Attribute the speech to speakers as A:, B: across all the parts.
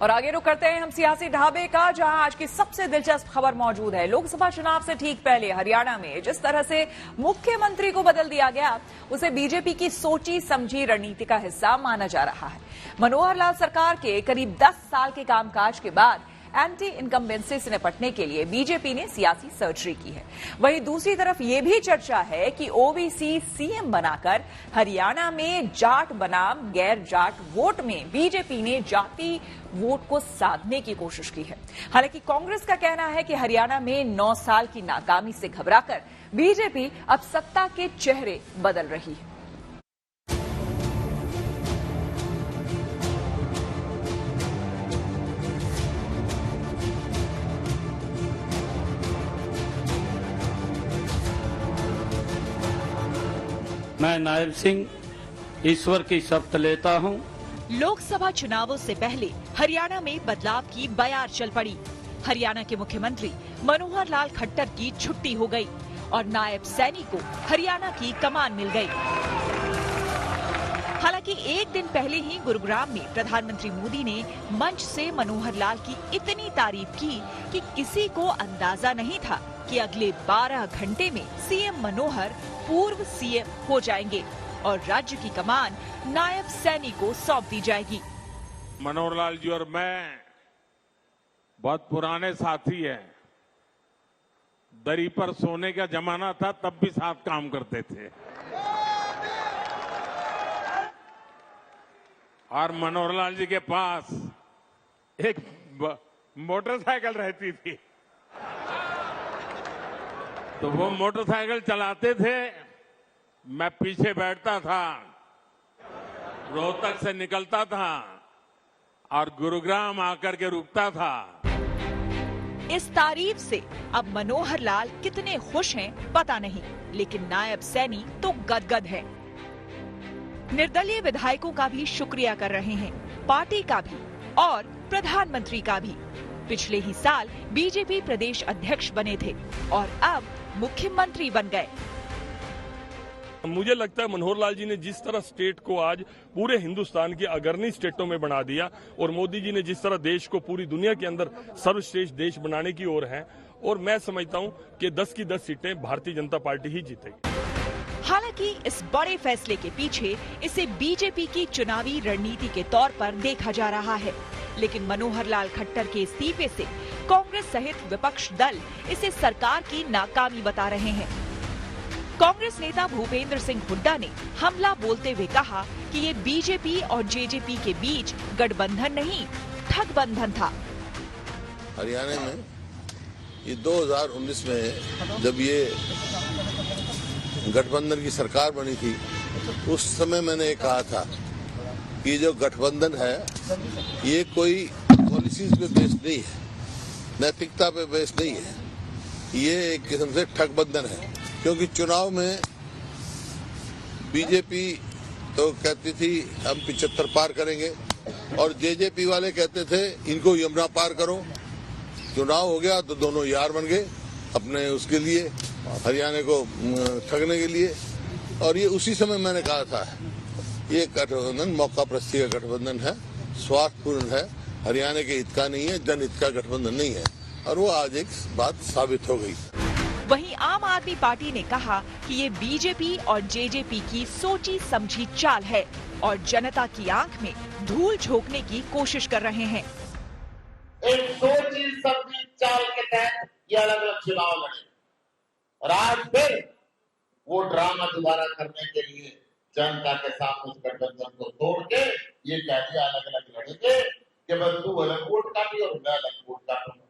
A: और आगे रुक करते हैं हम सियासी ढाबे का, जहां आज की सबसे दिलचस्प खबर मौजूद है। लोकसभा चुनाव से ठीक पहले हरियाणा में जिस तरह से मुख्यमंत्री को बदल दिया गया, उसे बीजेपी की सोची समझी रणनीति का हिस्सा माना जा रहा है। मनोहर लाल सरकार के करीब 10 साल के कामकाज के बाद एंटी इनकम्बेंसी से निपटने के लिए बीजेपी ने सियासी सर्जरी की है। वहीं दूसरी तरफ ये भी चर्चा है कि ओबीसी सीएम बनाकर हरियाणा में जाट बनाम गैर जाट वोट में बीजेपी ने जाति वोट को साधने की कोशिश की है। हालांकि कांग्रेस का कहना है कि हरियाणा में 9 साल की नाकामी से घबराकर बीजेपी अब सत्ता के चेहरे बदल रही है।
B: मैं नायब सिंह ईश्वर की शपथ लेता हूं।
C: लोकसभा चुनावों से पहले हरियाणा में बदलाव की बयार चल पड़ी। हरियाणा के मुख्यमंत्री मनोहर लाल खट्टर की छुट्टी हो गई और नायब सैनी को हरियाणा की कमान मिल गई। हालांकि एक दिन पहले ही गुरुग्राम में प्रधानमंत्री मोदी ने मंच से मनोहर लाल की इतनी तारीफ की कि किसी को अंदाजा नहीं था कि अगले 12 घंटे में सीएम मनोहर पूर्व सीएम हो जाएंगे और राज्य की कमान नायब सैनी को सौंप दी जाएगी।
D: मनोहर लाल जी और मैं बहुत पुराने साथी हैं। दरी पर सोने का जमाना था, तब भी साथ काम करते थे। और मनोहर लाल जी के पास एक मोटरसाइकिल रहती थी, तो वो मोटरसाइकिल चलाते थे, मैं पीछे बैठता था, रोहतक से निकलता था और गुरुग्राम आकर के रुकता था।
C: इस तारीफ से अब मनोहर लाल कितने खुश हैं पता नहीं, लेकिन नायब सैनी तो गदगद है। निर्दलीय विधायकों का भी शुक्रिया कर रहे हैं, पार्टी का भी और प्रधानमंत्री का भी। पिछले ही साल बीजेपी प्रदेश अध्यक्ष बने थे और अब मुख्यमंत्री बन गए।
E: मुझे लगता है मनोहर लाल जी ने जिस तरह स्टेट को आज पूरे हिंदुस्तान की अग्रणी स्टेटों में बना दिया और मोदी जी ने जिस तरह देश को पूरी दुनिया के अंदर सर्वश्रेष्ठ देश बनाने की ओर है, और मैं समझता हूं कि 10 की 10 सीटें भारतीय जनता पार्टी ही जीतेगी।
C: हालांकि इस बड़े फैसले के पीछे इसे बीजेपी की चुनावी रणनीति के तौर पर देखा जा रहा है, लेकिन मनोहर लाल खट्टर के इस्तीफे से कांग्रेस सहित विपक्ष दल इसे सरकार की नाकामी बता रहे हैं। कांग्रेस नेता भूपेंद्र सिंह हुड्डा ने हमला बोलते हुए कहा कि ये बीजेपी और जेजेपी के बीच गठबंधन नहीं, ठगबंधन था।
F: हरियाणा में ये 2019 में जब ये गठबंधन की सरकार बनी थी, उस समय मैंने कहा था कि जो गठबंधन है ये कोई पॉलिसीज पे बेस्ड नहीं है, नैतिकता पे बेस्ड नहीं है, ये एक किस्म से ठगबंधन है। क्योंकि चुनाव में बीजेपी तो कहती थी हम 75 पार करेंगे और जेजेपी वाले कहते थे इनको यमुना पार करो। चुनाव हो गया तो दोनों यार बन गए अपने उसके लिए, हरियाणा को ठगने के लिए। और ये उसी समय मैंने कहा था ये गठबंधन मौका प्रस्ती का गठबंधन है, स्वार्थपूर्ण है, हरियाणा के हित का नहीं है, जनहित का गठबंधन नहीं है, और वो आज एक बात साबित हो गई।
C: वहीं आम आदमी पार्टी ने कहा कि ये बीजेपी और जेजेपी की सोची समझी चाल है और जनता की आंख में धूल झोंकने की कोशिश कर रहे हैं।
G: एक सोची समझी चाल के तहत ये अलग अलग चुनाव लड़े और आज फिर वो ड्रामा दोबारा करने के लिए जनता के साथ उस गठबंधन को तोड़ के ये कह दिया अलग अलग लड़ेंगे कि बस तू अलग वोट काटी और मैं अलग वोट काटूंगा।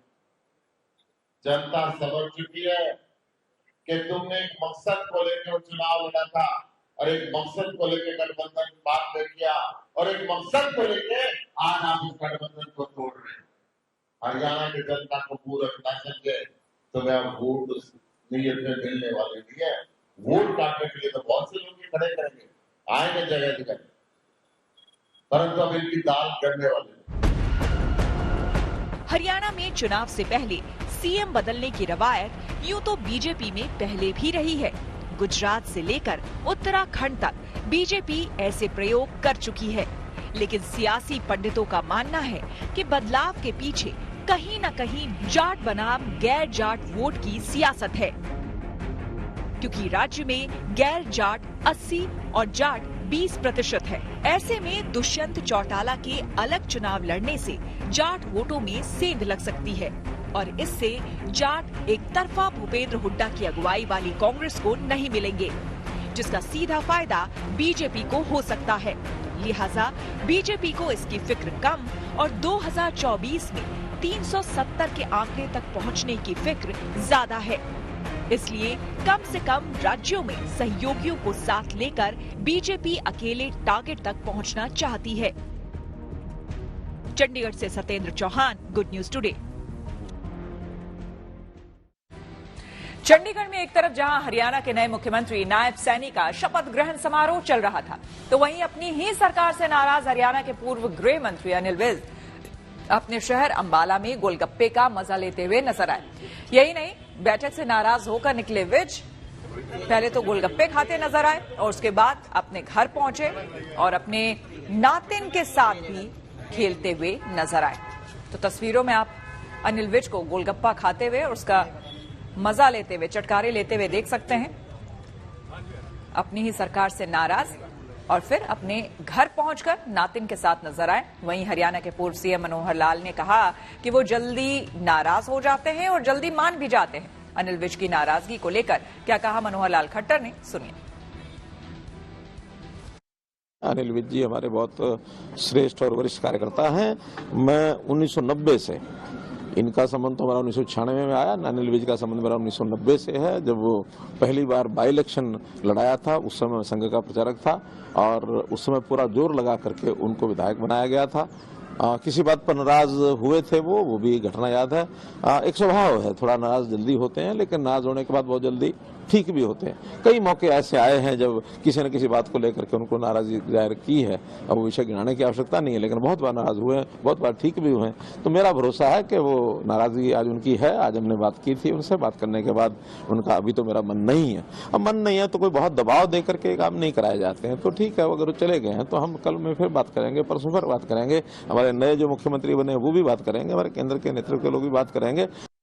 G: जनता समझ चुकी है कि तुमने एक मकसद को लेकर चुनाव लड़ा था और एक मकसद को लेकर गठबंधन बात किया और एक मकसद को लेकर आज आप इस गठबंधन को तोड़ रहे हैं। हरियाणा की जनता को पूरा ना समझे तो मैं वोट नीयत में मिलने वाले नहीं है। वोट काटने के लिए तो बहुत से लोग खड़े करेंगे, आएंगे जगह जगह, परंतु अब इनकी दाल करने वाले।
C: हरियाणा में चुनाव से पहले सीएम बदलने की रवायत यूं तो बीजेपी में पहले भी रही है। गुजरात से लेकर उत्तराखंड तक बीजेपी ऐसे प्रयोग कर चुकी है, लेकिन सियासी पंडितों का मानना है कि बदलाव के पीछे कहीं न कहीं जाट बनाम गैर जाट वोट की सियासत है, क्योंकि राज्य में गैर जाट 80 और जाट 20% है। ऐसे में दुष्यंत चौटाला के अलग चुनाव लड़ने से जाट वोटों में सेंध लग सकती है और इससे जाट एक तरफा भूपेंद्र हुड्डा की अगुवाई वाली कांग्रेस को नहीं मिलेंगे, जिसका सीधा फायदा बीजेपी को हो सकता है। लिहाजा बीजेपी को इसकी फिक्र कम और 2024 में 370 के आंकड़े तक पहुंचने की फिक्र ज्यादा है। इसलिए कम से कम राज्यों में सहयोगियों को साथ लेकर बीजेपी अकेले टारगेट तक पहुंचना चाहती है। चंडीगढ़ से Satyendra Chauhan, good news today.
A: Chandigarh में एक तरफ जहां हरियाणा के नए मुख्यमंत्री नायब सैनी का शपथ ग्रहण समारोह चल रहा था, तो वहीं अपनी ही सरकार से नाराज हरियाणा के पूर्व गृह मंत्री अनिल विज अपने शहर अंबाला में गोलगप्पे का मजा लेते हुए नजर आए। यही नहीं, बैठक से नाराज होकर निकले विज पहले तो गोलगप्पे खाते नजर आए और उसके बाद अपने घर पहुंचे और अपने नातिन के साथ भी खेलते हुए नजर आए। तो तस्वीरों में आप अनिल विज को गोलगप्पा खाते हुए और उसका मजा लेते हुए, चटकारे लेते हुए देख सकते हैं। अपनी ही सरकार से नाराज और फिर अपने घर पहुंचकर नातिन के साथ नजर आए। वहीं हरियाणा के पूर्व सीएम मनोहर लाल ने कहा कि वो जल्दी नाराज हो जाते हैं और जल्दी मान भी जाते हैं। अनिल विज की नाराजगी को लेकर क्या कहा मनोहर लाल खट्टर ने, सुनिए।
H: अनिल विज जी हमारे बहुत श्रेष्ठ और वरिष्ठ कार्यकर्ता हैं। मैं 1990 से, इनका संबंध तो हमारा 1996 में आया, अनिल विज का संबंध मेरा 1990 से है। जब वो पहली बार बाई इलेक्शन लड़ाया था उस समय संघ का प्रचारक था और उस समय पूरा जोर लगा करके उनको विधायक बनाया गया था। किसी बात पर नाराज हुए थे वो भी घटना याद है। एक स्वभाव है, थोड़ा नाराज जल्दी होते हैं, लेकिन नाराज होने के बाद बहुत जल्दी ठीक भी होते हैं। कई मौके ऐसे आए हैं जब किसी न किसी बात को लेकर के उनको नाराजगी जाहिर की है। अब वो विषय गिनाने की आवश्यकता नहीं है, लेकिन बहुत बार नाराज हुए हैं, बहुत बार ठीक भी हुए हैं। तो मेरा भरोसा है कि वो नाराजगी आज उनकी है। आज हमने बात की थी उनसे, बात करने के बाद उनका अभी तो मेरा मन नहीं है। अब मन नहीं है तो कोई बहुत दबाव दे करके काम नहीं कराए जाते हैं। तो ठीक है, अगर वो चले गए हैं तो हम कल में फिर बात करेंगे, परसों फिर बात करेंगे। हमारे नए जो मुख्यमंत्री बने वो भी बात करेंगे, हमारे केंद्र के नेतृत्व के लोग भी बात करेंगे।